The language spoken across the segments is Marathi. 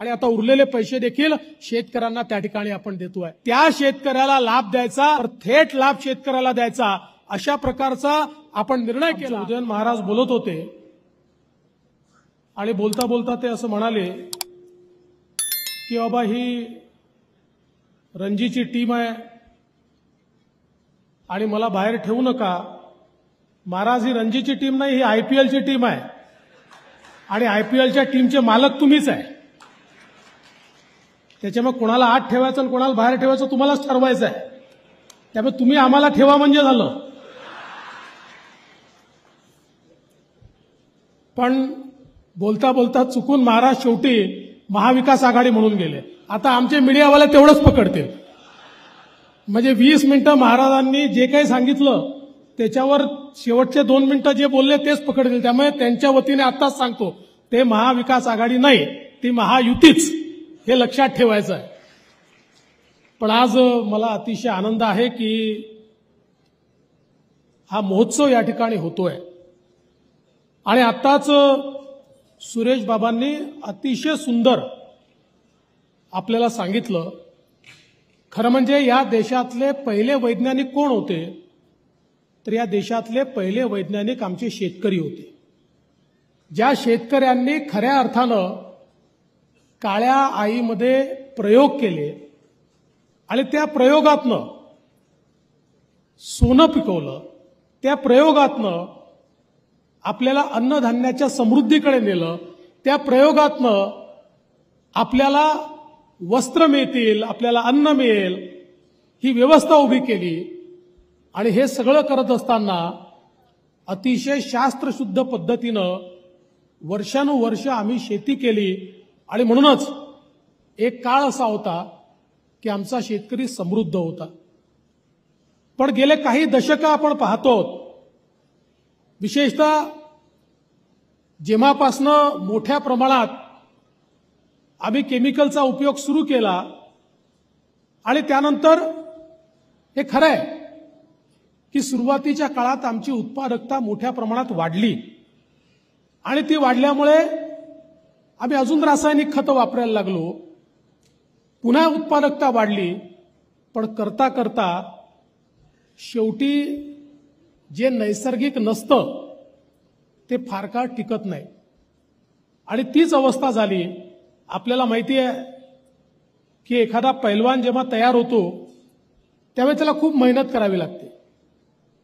आणि आता उरलेले पैसे देखील शेतकऱ्यांना त्या ठिकाणी आपण देतोय। त्या शेतकऱ्याला लाभ द्यायचा, थेट लाभ शेतकऱ्याला द्यायचा, अशा प्रकारचा आपण निर्णय केला। उदयन महाराज बोलत होते आणि बोलता बोलता ते असं म्हणाले की बाबा ही रणजीची टीम आहे आणि मला बाहेर ठेवू नका। महाराज, ही रणजीची टीम नाही, ही आयपीएलची टीम आहे आणि आयपीएलच्या टीमचे मालक तुम्हीच आहे। त्याच्यामुळे कोणाला आत ठेवायचं आणि कोणाला बाहेर ठेवायचं तुम्हालाच ठरवायचं आहे। त्यामुळे तुम्ही आम्हाला ठेवा म्हणजे झालं। पण बोलता बोलता चुकून महाराज शेवटी महाविकास आघाडी म्हणून गेले। आता आमचे मीडियावाले तेवढंच पकडतील, म्हणजे 20 मिनिटं महाराजांनी जे काही सांगितलं त्याच्यावर शेवटचे 2 मिनिटं जे बोलले तेच पकडतील। त्यामुळे त्यांच्या वतीने आताच सांगतो, ते महाविकास आघाडी नाही, ती महायुतीच, हे लक्षात ठेवायचं आहे। पण आज मला अतिशय आनंद आहे की हा महोत्सव या ठिकाणी होतोय आणि आताच सुरेश बाबांनी अतिशय सुंदर आपल्याला सांगितलं। खरं म्हणजे या देशातले पहिले वैज्ञानिक कोण होते, तर या देशातले पहिले वैज्ञानिक आमचे शेतकरी होते। ज्या शेतकऱ्यांनी खऱ्या अर्थानं काळ्या आईमध्ये प्रयोग केले आणि त्या प्रयोगातनं सोनं पिकवलं, त्या प्रयोगातनं आपल्याला अन्नधान्याच्या समृद्धीकडे नेलं, त्या प्रयोगातनं आपल्याला वस्त्र मिळतील, आपल्याला अन्न मिळेल, ही व्यवस्था उभी केली। आणि हे सगळं करत असताना अतिशय शास्त्रशुद्ध पद्धतीनं वर्षानुवर्ष आम्ही शेती केली आणि म्हणूनच एक काळ असा होता की आमचा शेतकरी समृद्ध होता। पण गेले काही दशकं आपण पाहतो, विशेषतः जेव्हापासनं मोठ्या प्रमाणात आम्ही केमिकलचा उपयोग सुरू केला आणि त्यानंतर हे खरं आहे की सुरुवातीच्या काळात आमची उत्पादकता मोठ्या प्रमाणात वाढली आणि ती वाढल्यामुळे आम्ही अजून रासायनिक खतं वापरायला लागलो, पुन्हा उत्पादकता वाढली। पण करता करता शेवटी जे नैसर्गिक नसतं ते फार काळ टिकत नाही आणि तीच अवस्था झाली। आपल्याला माहिती आहे की एखादा पैलवान जेव्हा तयार होतो त्यावेळी त्याला खूप मेहनत करावी लागते,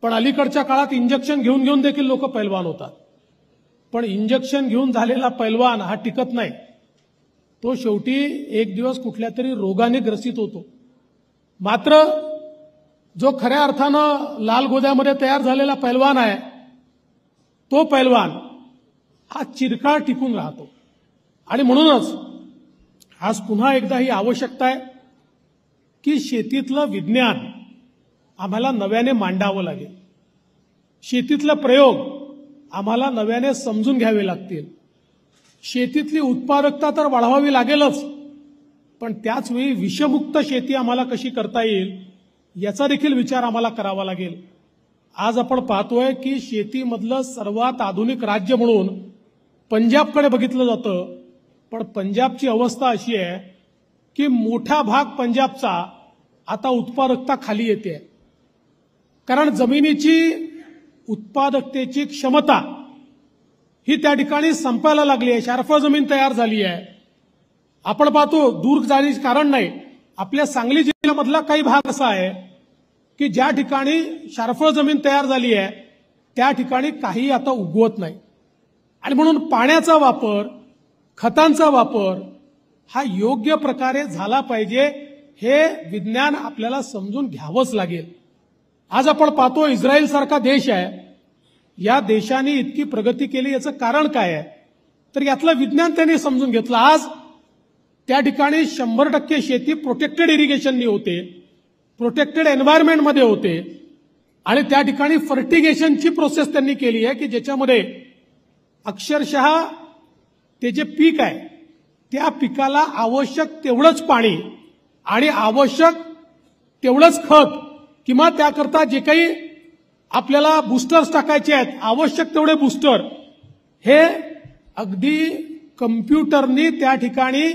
पण अलीकडच्या काळात इंजेक्शन घेऊन घेऊन देखील लोक पैलवान होतात। पण इंजेक्शन घेऊन झालेला पैलवान हा टिकत नाही, तो शेवटी एक दिवस कुठल्या तरी रोगाने ग्रसित होतो। मात्र जो खऱ्या अर्थानं लाल गोद्यामध्ये तयार झालेला पैलवान आहे, तो पैलवान हा चिरकाळ टिकून राहतो। आणि म्हणूनच आज पुन्हा एकदा ही आवश्यकता आहे की शेतीतलं विज्ञान आम्हाला नव्याने मांडावं लागेल, शेतीतले प्रयोग आम्हाला नव्याने समजून घ्यावे लागतील, शेतीतली उत्पादकता तर वाढवावी लागेलच, पण त्याच वेळी विषमुक्त शेती आम्हाला कशी करता येईल याचा देखील विचार आम्हाला करावा लागेल। आज आपण पाहतोय की शेतीमधलं सर्वात आधुनिक राज्य म्हणून पंजाबकडे बघितलं जातं, पण पंजाबची अवस्था अशी आहे की मोठा भाग पंजाबचा आता उत्पादकता खाली येते, कारण जमिनीची उत्पादकतेची क्षमता ही त्या ठिकाणी संपायला लागली आहे, शार्फळ जमीन तयार झाली आहे। आपण पाहतो, दूर जाण्याचे कारण नाही, आपल्या सांगली जिल्ह्यामधला काही भाग असा आहे की ज्या ठिकाणी शार्फळ जमीन तयार झाली आहे त्या ठिकाणी काही आता उगवत नाही आणि म्हणून पाण्याचा वापर, खतांचा वापर हा योग्य प्रकारे झाला पाहिजे, हे विज्ञान आपल्याला समजून घ्यावंच लागेल। आज आपण पाहतो इस्रायल सारखा देश आहे, या देशाने इतकी प्रगती केली, याचं कारण काय आहे, तर यातलं विज्ञान त्यांनी समजून घेतलं। आज त्या ठिकाणी 100% शेती प्रोटेक्टेड इरिगेशननी होते, प्रोटेक्टेड एन्व्हायरमेंटमध्ये होते आणि त्या ठिकाणी फर्टिगेशनची प्रोसेस त्यांनी केली आहे की ज्याच्यामध्ये अक्षरशः ते जे पीक आहे त्या पिकाला आवश्यक तेवढंच पाणी आणि आवश्यक तेवढंच खत किंवा त्याकरता जे काही आपल्याला बूस्टर्स टाकायचे आहेत, आवश्यक तेवढे बूस्टर हे अगदी कम्प्युटरनी त्या ठिकाणी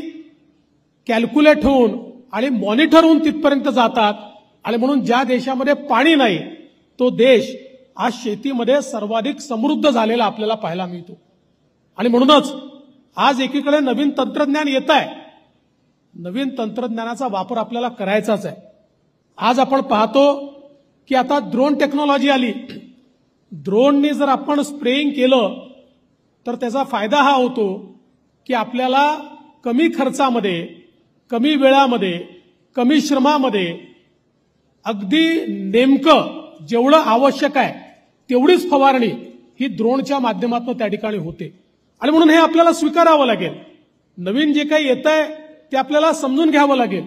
कॅल्क्युलेट होऊन आणि मॉनिटर होऊन तिथपर्यंत जातात. आणि म्हणून ज्या देशामध्ये पाणी नाही तो देश आज शेतीमध्ये सर्वाधिक समृद्ध झालेला आपल्याला पाहायला मिळतो. आणि म्हणूनच आज एकीकडे नवीन तंत्रज्ञान येत आहे, नवीन तंत्रज्ञानाचा वापर आपल्याला करायचाच आहे. आज आपण पाहतो की आता ड्रोन टेक्नॉलॉजी आली. ड्रोननी जर आपण स्प्रेइंग केलं तर त्याचा फायदा हा होतो की आपल्याला कमी खर्चामध्ये, कमी वेळामध्ये, कमी श्रमामध्ये अगदी नेमकं जेवढं आवश्यक आहे तेवढीच फवारणी ही ड्रोनच्या माध्यमातून त्या ठिकाणी होते. आणि म्हणून हे आपल्याला स्वीकारावं लागेल. नवीन जे काही येत आहे ते आपल्याला समजून घ्यावं लागेल.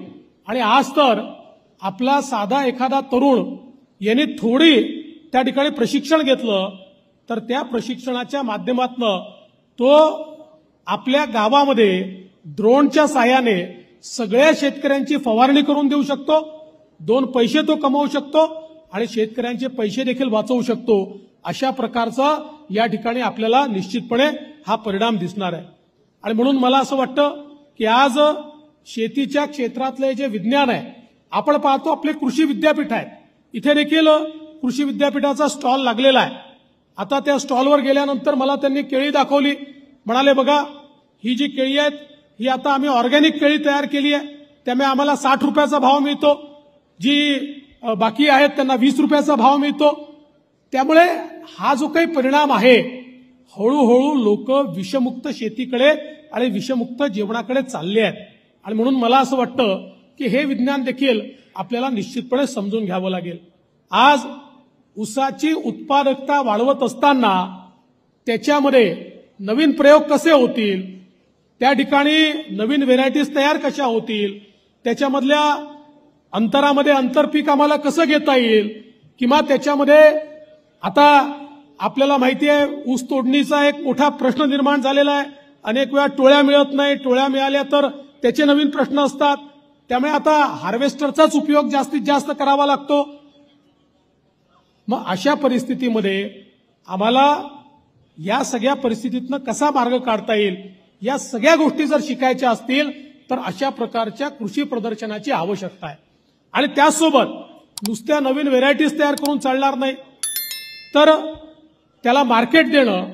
आणि आज तर आपला साधा एखादा तरुण याने थोडी त्या ठिकाणी प्रशिक्षण घेतलं तर त्या प्रशिक्षणाच्या माध्यमातून तो आपल्या गावामध्ये ड्रोनच्या साहाय्याने सगळ्या शेतकऱ्यांची फवारणी करून देऊ शकतो, 2 पैसे तो कमावू शकतो आणि शेतकऱ्यांचे पैसे देखील वाचवू शकतो. अशा प्रकारचा या ठिकाणी आपल्याला निश्चितपणे हा परिणाम दिसणार आहे. आणि म्हणून मला असं वाटतं की आज शेतीच्या क्षेत्रातले जे विज्ञान आहे, आपण पाहतो आपले कृषी विद्यापीठ आहे, इथे देखील कृषी विद्यापीठाचा स्टॉल लागलेला आहे. आता त्या स्टॉलवर गेल्यानंतर मला त्यांनी केळी दाखवली. म्हणाले बघा ही जी केळी आहेत ही आता आम्ही ऑर्गॅनिक केळी तयार केली आहे, त्यामुळे आम्हाला 60 रुपयाचा भाव मिळतो, जी बाकी आहेत त्यांना 20 रुपयाचा भाव मिळतो. त्यामुळे हा जो काही परिणाम आहे, हळूहळू लोक विषमुक्त शेतीकडे आणि विषमुक्त जेवणाकडे चालले आहेत. आणि म्हणून मला असं वाटतं की हे विज्ञान देखील आपल्याला निश्चितपणे समजून घ्यावं लागेल. आज ऊसाची उत्पादकता वाढवत असताना त्याच्यामध्ये नवीन प्रयोग कसे होतील, त्या ठिकाणी नवीन व्हेरायटीज तयार कशा होतील, त्याच्यामधल्या अंतरामध्ये आंतरपीक आम्हाला कसं घेता येईल, किंवा त्याच्यामध्ये आता आपल्याला माहिती आहे ऊस तोडणीचा एक मोठा प्रश्न निर्माण झालेला आहे. अनेक वेळा टोळ्या मिळत नाही, टोळ्या मिळाल्या तर त्याचे नवीन प्रश्न असतात. त्यामुळे आता हार्वेस्टरचाच उपयोग जास्तीत जास्त करावा लागतो. मग अशा परिस्थितीमध्ये आम्हाला या सगळ्या परिस्थितीतनं कसा मार्ग काढता येईल, या सगळ्या गोष्टी जर शिकायच्या असतील तर अशा प्रकारच्या कृषी प्रदर्शनाची आवश्यकता आहे. आणि त्याचसोबत नुसत्या नवीन व्हेरायटीज तयार करून चालणार नाही, तर त्याला मार्केट देणं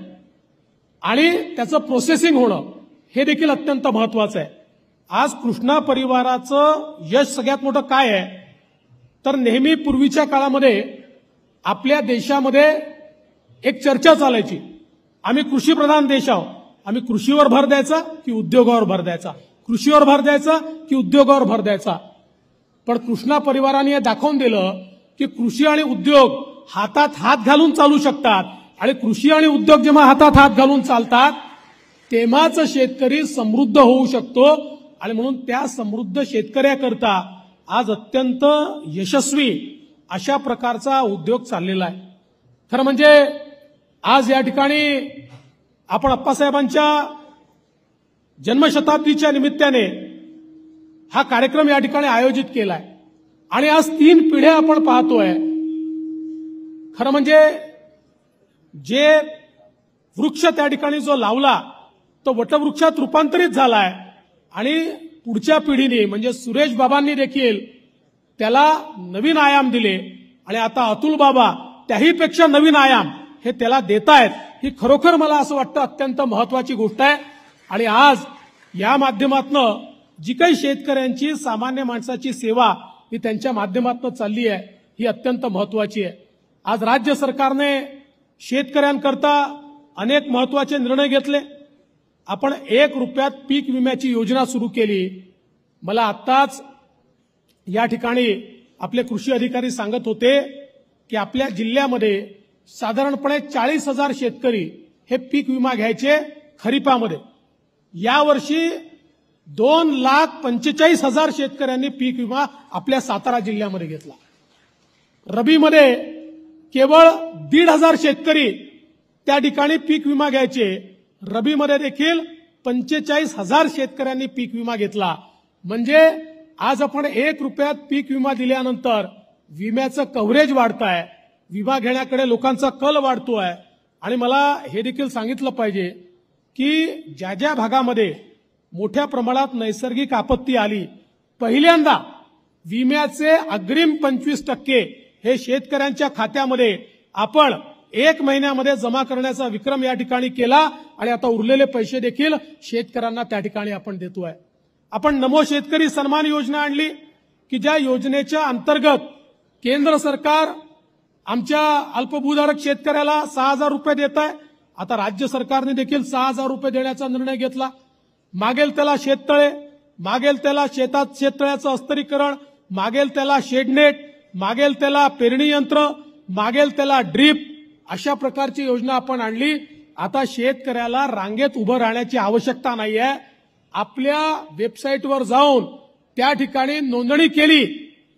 आणि त्याचं प्रोसेसिंग होणं हे देखील अत्यंत महत्वाचं आहे. आज कृष्णा परिवाराचं यश सगळ्यात मोठं काय आहे, तर नेहमी पूर्वीच्या काळामध्ये आपल्या देशामध्ये एक चर्चा चालायची, आम्ही कृषीप्रधान देश आहोत, आम्ही कृषीवर भर द्यायचा की उद्योगावर भर द्यायचा, कृषीवर भर द्यायचा की उद्योगावर भर द्यायचा. पण कृष्णा परिवाराने हे दाखवून दिलं की कृषी आणि उद्योग हातात हात घालून चालू शकतात. आणि कृषी आणि उद्योग जेव्हा हातात हात घालून चालतात तेव्हाच शेतकरी समृद्ध होऊ शकतो. आणि म्हणून त्या समृद्ध शेतकऱ्याकरता आज अत्यंत यशस्वी अशा प्रकारचा उद्योग चाललेला आहे. खरं म्हणजे आज या ठिकाणी आपण अप्पासाहेबांच्या जन्मशताब्दीच्या निमित्ताने हा कार्यक्रम या ठिकाणी आयोजित केलाय आणि आज 3 पिढ्या आपण पाहतोय. खरं म्हणजे जे वृक्ष त्या ठिकाणी जो लावला तो वटवृक्षात रूपांतरित झालाय आणि पुढच्या पिढीने म्हणजे सुरेश बाबांनी देखील त्याला नवीन आयाम दिले आणि आता अतुल बाबा त्याही पेक्षा नवीन आयाम हे त्याला देतायत. ही खरोखर मला असं वाटतं अत्यंत महत्वाची गोष्ट आहे. आणि आज या माध्यमातून जी काही शेतकऱ्यांची सामान्य माणसाची सेवा ही त्यांच्या माध्यमातून चालली आहे ही अत्यंत महत्वाची आहे. आज राज्य सरकारने शेतकऱ्यांकरता अनेक महत्वाचे निर्णय घेतले. आपण 1 रुपयात पीक विम्याची योजना सुरू केली. मला आत्ताच या ठिकाणी आपले कृषी अधिकारी सांगत होते की आपल्या जिल्ह्यामध्ये साधारणपणे 40,000 शेतकरी हे पीक विमा घ्यायचे खरीपामध्ये. यावर्षी 2,45,000 शेतकऱ्यांनी पीक विमा आपल्या सातारा जिल्ह्यामध्ये घेतला. रबीमध्ये केवळ 1,500 शेतकरी त्या ठिकाणी पीक विमा घ्यायचे. रबीमध्ये देखील 45,000 शेतकऱ्यांनी पीक विमा घेतला. म्हणजे आज आपण 1 रुपयात पीक विमा दिल्यानंतर विम्याचं कव्हरेज वाढत आहे, विमा घेण्याकडे लोकांचा कल वाढतोय. आणि मला हे देखील सांगितलं पाहिजे की ज्या ज्या भागामध्ये मोठ्या प्रमाणात नैसर्गिक आपत्ती आली, पहिल्यांदा विम्याचे अग्रिम 25% हे शेतकऱ्यांच्या खात्यामध्ये आपण 1 महिन्यामध्ये जमा करण्याचा विक्रम या ठिकाणी केला आणि आता उरलेले पैसे देखील शेतकऱ्यांना त्या ठिकाणी आपण देतोय। आपण नमो शेतकरी सन्मान योजना आणली की ज्या योजनेच्या अंतर्गत केंद्र सरकार आमच्या अल्पभूधारक शेतकऱ्याला 6,000 रुपये देत आहे। आता राज्य सरकारने देखील 6,000 रुपये देण्याचा निर्णय घेतला। मागेल त्याला शेततळे, मागेल त्याला शेतात शेततळ्याचं अस्तरीकरण, मागेल त्याला शेडनेट, मागेल त्याला पेरणी यंत्र, मागेल त्याला ड्रीप, अशा प्रकारची योजना आपण आणली। आता शेतकऱ्याला रांगेत उभं राहण्याची आवश्यकता नाहीये। आपल्या वेबसाईटवर जाऊन त्या ठिकाणी नोंदणी केली,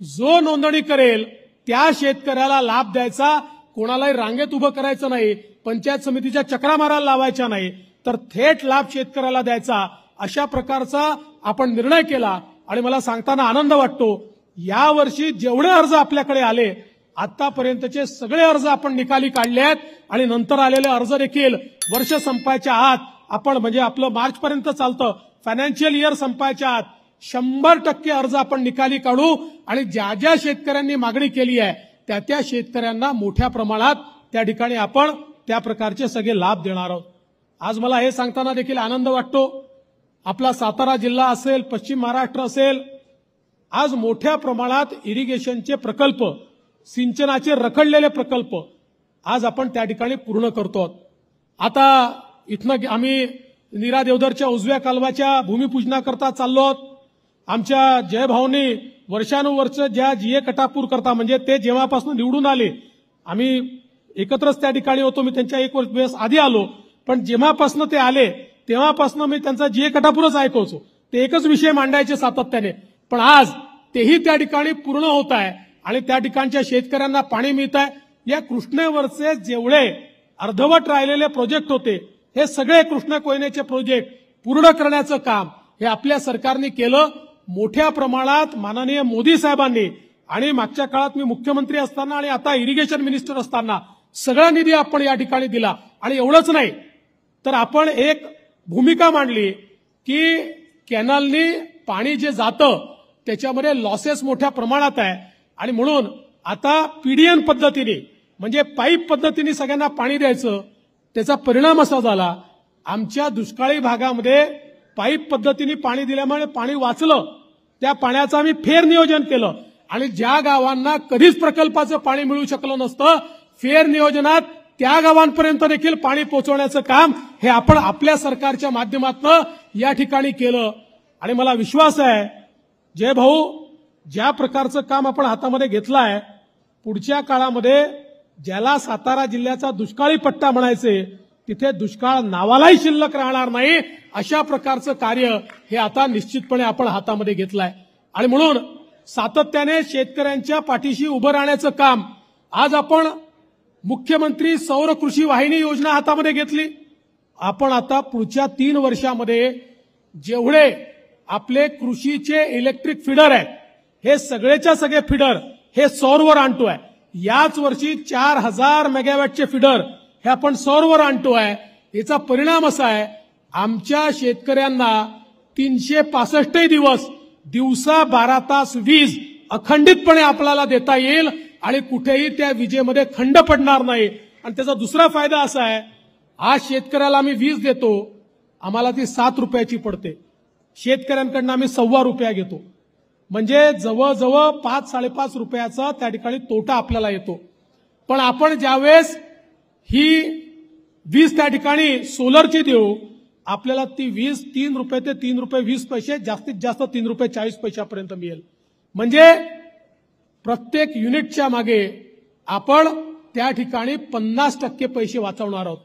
जो नोंदणी करेल त्या शेतकऱ्याला लाभ द्यायचा, कोणालाही रांगेत उभं करायचं नाही, पंचायत समितीच्या चक्रा मारायला लावायच्या नाही, तर थेट लाभ शेतकऱ्याला द्यायचा, अशा प्रकारचा आपण निर्णय केला। आणि मला सांगताना आनंद वाटतो, यावर्षी जेवढे अर्ज आपल्याकडे आले आतापर्यंतचे सगळे अर्ज आपण निकाली काढले आहेत आणि नंतर आलेले अर्ज देखील वर्ष संपायच्या आत आपण, म्हणजे आपलं मार्च पर्यंत चालतं, फायनान्शियल इयर संपायच्या आत 100% अर्ज आपण निकाली काढू आणि ज्या ज्या शेतकऱ्यांनी मागणी केली आहे त्या त्या शेतकऱ्यांना मोठ्या प्रमाणात त्या ठिकाणी आपण त्या प्रकारचे सगळे लाभ देणार आहोत। आज मला हे सांगताना देखील आनंद वाटतो, आपला सातारा जिल्हा असेल, पश्चिम महाराष्ट्र असेल, आज मोठ्या प्रमाणात इरिगेशनचे प्रकल्प, सिंचनाचे रखडलेले प्रकल्प आज आपण त्या ठिकाणी पूर्ण करतो। आता इथनं आम्ही नीरा देवधरच्या उजव्या कालव्याच्या भूमिपूजनाकरता चाललो आहोत। आमच्या जयभाऊंनी वर्षानुवर्ष ज्या जीए कटापूर करता, म्हणजे ते जेव्हापासून निवडून आले, आम्ही एकत्रच त्या ठिकाणी होतो, मी त्यांच्या 1 वर्ष आधी आलो, पण जेव्हापासून ते आले तेव्हापासून मी त्यांचा जीए कटापूरच ऐकायचो, ते एकच विषय मांडायचे सातत्याने, पण आज तेही त्या ठिकाणी पूर्ण होत आहे आणि त्या ठिकाणच्या शेतकऱ्यांना पाणी मिळत आहे। या कृष्णेवरचे जेवढे अर्धवट राहिलेले प्रोजेक्ट होते हे सगळे कृष्णा कोयनेचे प्रोजेक्ट पूर्ण करण्याचं काम हे आपल्या सरकारने केलं। मोठ्या प्रमाणात माननीय मोदी साहेबांनी आणि मागच्या काळात मी मुख्यमंत्री असताना आणि आता इरिगेशन मिनिस्टर असताना सगळा निधी आपण या ठिकाणी दिला। आणि एवढंच नाही तर आपण एक भूमिका मांडली की कॅनलनी पाणी जे जातं त्याच्यामध्ये लॉसेस मोठ्या प्रमाणात आहे आणि म्हणून आता पीडीएन पद्धतीने, म्हणजे पाईप पद्धतीने सगळ्यांना पाणी द्यायचं। त्याचा परिणाम असा झाला, आमच्या दुष्काळी भागामध्ये पाईप पद्धतीने पाणी दिल्यामुळे पाणी वाचलं, त्या पाण्याचं आम्ही फेर नियोजन केलं आणि ज्या गावांना कधीच प्रकल्पाचं पाणी मिळू शकलं नसतं, फेर नियोजनात त्या गावांपर्यंत देखील पाणी पोहोचवण्याचं काम हे आपण आपल्या सरकारच्या माध्यमातून या ठिकाणी केलं। आणि मला विश्वास आहे जय भाऊ, ज्या प्रकारचं काम आपण हातामध्ये घेतलं आहे, पुढच्या काळामध्ये ज्याला सातारा जिल्ह्याचा दुष्काळी पट्टा म्हणायचे तिथे दुष्काळ नावालाही शिल्लक राहणार नाही, अशा प्रकारचं कार्य हे आता निश्चितपणे आपण हातामध्ये घेतलंय। आणि म्हणून सातत्याने शेतकऱ्यांच्या पाठीशी उभं राहण्याचं काम आज आपण मुख्यमंत्री सौर कृषी वाहिनी योजना हातामध्ये घेतली। आपण आता पुढच्या 3 वर्षामध्ये जेवढे आपले कृषीचे इलेक्ट्रिक फीडर आहेत हे सगळेच्या सगळे फीडर हे सौरवर आणतोय। याच वर्षी 4000 मेगावॅटचे फीडर हे आपण सौरवर आणतोय। याचा परिणाम असा आहे, आमच्या शेतकऱ्यांना 365 दिवस दिवसा 12 तास वीज अखंडितपणे आपल्याला देता येईल आणि कुठेही त्या विजेमध्ये खंड पडणार नाही। आणि त्याचा दुसरा फायदा असा आहे, आज शेतकऱ्याला आम्ही वीज देतो, आम्हाला ती 7 रुपयाची पडते, शेतकऱ्यांकडून आम्ही 1.25 रुपया घेतो, म्हणजे जवळजवळ 5-5.5 रुपयाचा त्या ठिकाणी तोटा आपल्याला येतो। पण आपण ज्यावेळेस ही वीज त्या ठिकाणी सोलरची देऊ, आपल्याला ती वीज 3 रुपये ते 3 रुपये 20 पैसे, जास्तीत जास्त 3 रुपये 40 पैशापर्यंत मिळेल। म्हणजे प्रत्येक युनिटच्या मागे आपण त्या ठिकाणी 50% पैसे वाचवणार आहोत।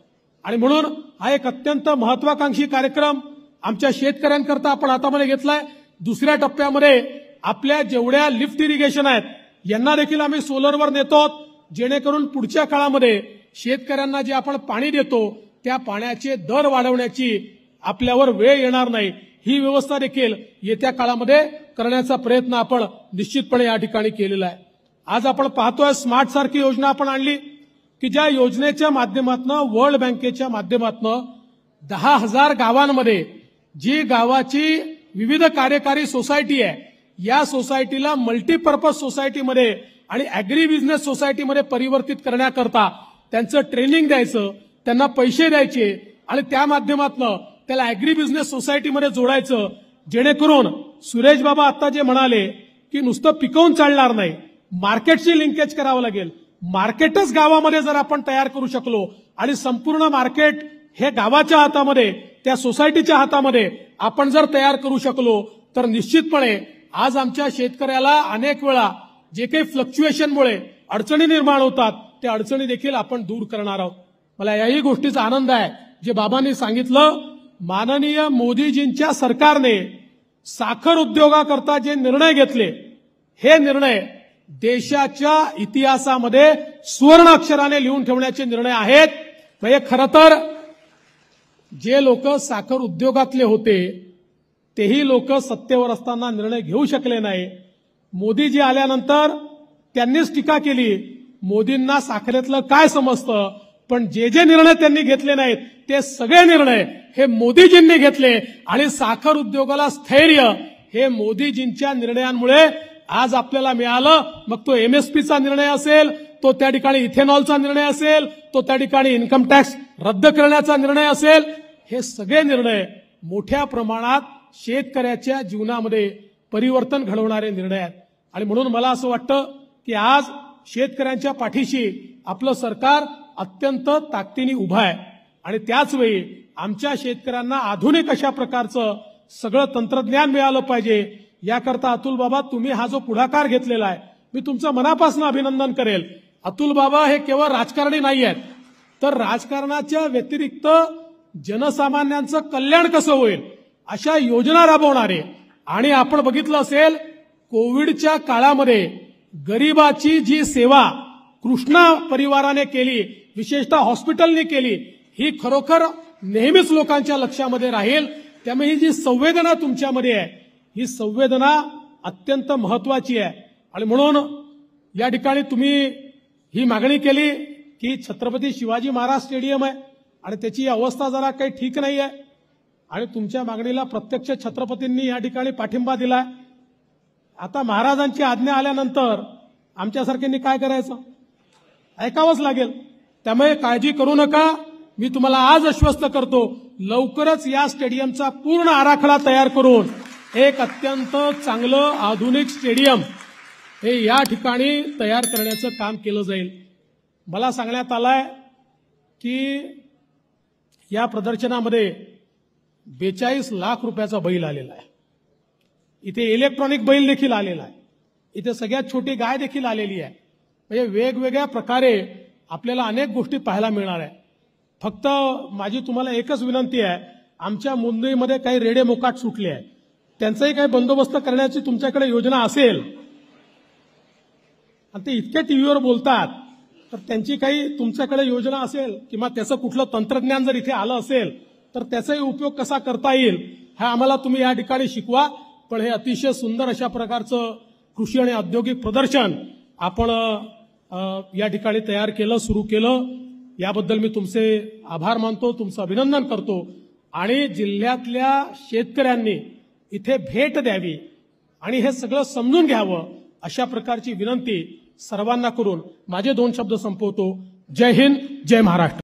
आणि म्हणून हा एक अत्यंत महत्वाकांक्षी कार्यक्रम आमच्या शेतकऱ्यांकरता आपण हातामध्ये घेतलाय। दुसऱ्या टप्प्यामध्ये आपल्या जेवढ्या लिफ्ट इरिगेशन आहेत यांना देखील आम्ही सोलरवर नेतो, जेणेकरून पुढच्या काळामध्ये शेतकऱ्यांना जे आपण पाणी देतो त्या पाण्याचे दर वाढवण्याची आपल्यावर वेळ येणार नाही, ही व्यवस्था देखील येत्या काळामध्ये करण्याचा प्रयत्न आपण निश्चितपणे या ठिकाणी केलेला आहे। आज आपण पाहतोय स्मार्ट सारखी योजना आपण आणली की ज्या योजनेच्या माध्यमातून वर्ल्ड बँकेच्या माध्यमातून 10,000 गावांमध्ये जी गावाची विविध कार्यकारी सोसायटी आहे, या सोसायटीला मल्टीपर्पज सोसायटीमध्ये आणि ॲग्री बिझनेस सोसायटीमध्ये परिवर्तित करण्याकरता त्यांचं ट्रेनिंग द्यायचं, त्यांना पैसे द्यायचे आणि त्या माध्यमातून त्याला ॲग्री बिझनेस सोसायटीमध्ये जोडायचं, जेणेकरून सुरेश बाबा आता जे म्हणाले की नुसतं पिकवून चालणार नाही, मार्केटशी लिंकेज करावं लागेल. मार्केटच गावामध्ये जर आपण तयार करू शकलो आणि संपूर्ण मार्केट हे गावाच्या हातामध्ये, त्या सोसायटीच्या हातामध्ये आपण जर तयार करू शकलो तर निश्चितपणे आज आमच्या शेतकऱ्याला अनेक वेळा जे काही फ्लक्च्युएशनमुळे अडचणी निर्माण होतात त्या अडचणी देखील आपण दूर करणार आहोत. मला याही गोष्टीचा आनंद आहे जे बाबांनी सांगितलं, माननीय मोदीजींच्या सरकारने साखर उद्योगाकरता जे निर्णय घेतले, हे निर्णय देशाच्या इतिहासामध्ये सुवर्ण अक्षराने लिहून ठेवण्याचे निर्णय आहेत. म्हणजे खरं तर जे लोक साखर उद्योगातले होते तेही लोक सत्तेवर असताना निर्णय घेऊ शकले नाही. मोदीजी आल्यानंतर त्यांनीच टीका केली, मोदींना साखरेतलं काय समजतं, पण जे जे निर्णय त्यांनी घेतले नाहीत ते सगळे निर्णय हे मोदीजींनी घेतले आणि साखर उद्योगाला स्थैर्य हे मोदीजींच्या निर्णयांमुळे आज आपल्याला मिळालं. मग तो एमएसपीचा निर्णय असेल, तो त्या ठिकाणी इथेनॉलचा निर्णय असेल, तो त्या ठिकाणी इन्कम टॅक्स रद्द करण्याचा निर्णय असेल, हे सगळे निर्णय मोठ्या प्रमाणात शेतकऱ्याच्या जीवनामध्ये परिवर्तन घडवणारे निर्णय आहेत. आणि म्हणून मला असं वाटतं की आज शेतकऱ्यांच्या पाठीशी आपलं सरकार अत्यंत ताकदीने उभं आहे आणि त्याचवेळी आमच्या शेतकऱ्यांना आधुनिक अशा प्रकारचं सगळं तंत्रज्ञान मिळालं पाहिजे. याकरता अतुल बाबा, तुम्ही हा जो पुढाकार घेतलेला आहे, मी तुमचं मनापासून अभिनंदन करेल. अतुल बाबा हे केवळ राजकारणी नाही आहेत, तर राजकारणाच्या व्यतिरिक्त जनसामान्यांचं कल्याण कसं होईल अशा योजना राबवणारे. आणि आपण बघितलं असेल कोविडच्या काळामध्ये गरिबाची जी सेवा कृष्णा परिवाराने केली, विशेषतः हॉस्पिटलने केली, ही खरोखर नेहमीच लोकांच्या लक्षामध्ये राहील. त्यामुळे ही जी संवेदना तुमच्यामध्ये आहे, ही संवेदना अत्यंत महत्वाची आहे. आणि म्हणून या ठिकाणी तुम्ही ही मागणी केली की छत्रपती शिवाजी महाराज स्टेडियम आहे आणि त्याची अवस्था जरा काही ठीक नाही आहे आणि तुमच्या मागणीला प्रत्यक्ष छत्रपतींनी या ठिकाणी पाठिंबा दिलाय. आता महाराजांची आज्ञा आल्यानंतर आमच्यासारख्यांनी काय करायचं, ऐकावंच लागेल. त्यामुळे काळजी करू नका. मी तुम्हाला आज आश्वस्त करतो, लवकरच या स्टेडियमचा पूर्ण आराखडा तयार करून एक अत्यंत चांगलं आधुनिक स्टेडियम हे या ठिकाणी तयार करण्याचं काम केलं जाईल. मला सांगण्यात आलंय की या प्रदर्शनामध्ये 42 लाख रुपयाचा बैल आलेला आहे. इथे इलेक्ट्रॉनिक बैल देखील आलेला आहे. इथे सगळ्यात छोटी गाय देखील आलेली आहे. म्हणजे वेगवेगळ्या प्रकारे आपल्याला अनेक गोष्टी पाहायला मिळणार आहे. फक्त माझी तुम्हाला एकच विनंती आहे, आमच्या मुंबईमध्ये काही रेडे मोकाट सुटले आहे, त्यांचाही काही बंदोबस्त करण्याची तुमच्याकडे योजना असेल आणि ते इतके टीव्हीवर बोलतात, तर त्यांची काही तुमच्याकडे योजना असेल किंवा त्याचं कुठलं तंत्रज्ञान जर इथे आलं असेल तर त्याचाही उपयोग कसा करता येईल हा आम्हाला तुम्ही या ठिकाणी शिकवा. पण हे अतिशय सुंदर अशा प्रकारचं कृषी आणि औद्योगिक प्रदर्शन आपण या ठिकाणी तयार केलं, सुरू केलं. याबद्दल मी तुमचे आभार मानतो, तुमचं अभिनंदन करतो. आणि जिल्ह्यातल्या शेतकऱ्यांनी इथे भेट द्यावी आणि हे सगळं समजून घ्यावं अशा प्रकारची विनंती सर्वांना करून माझे 2 शब्द संपवतो. जय हिंद, जय महाराष्ट्र.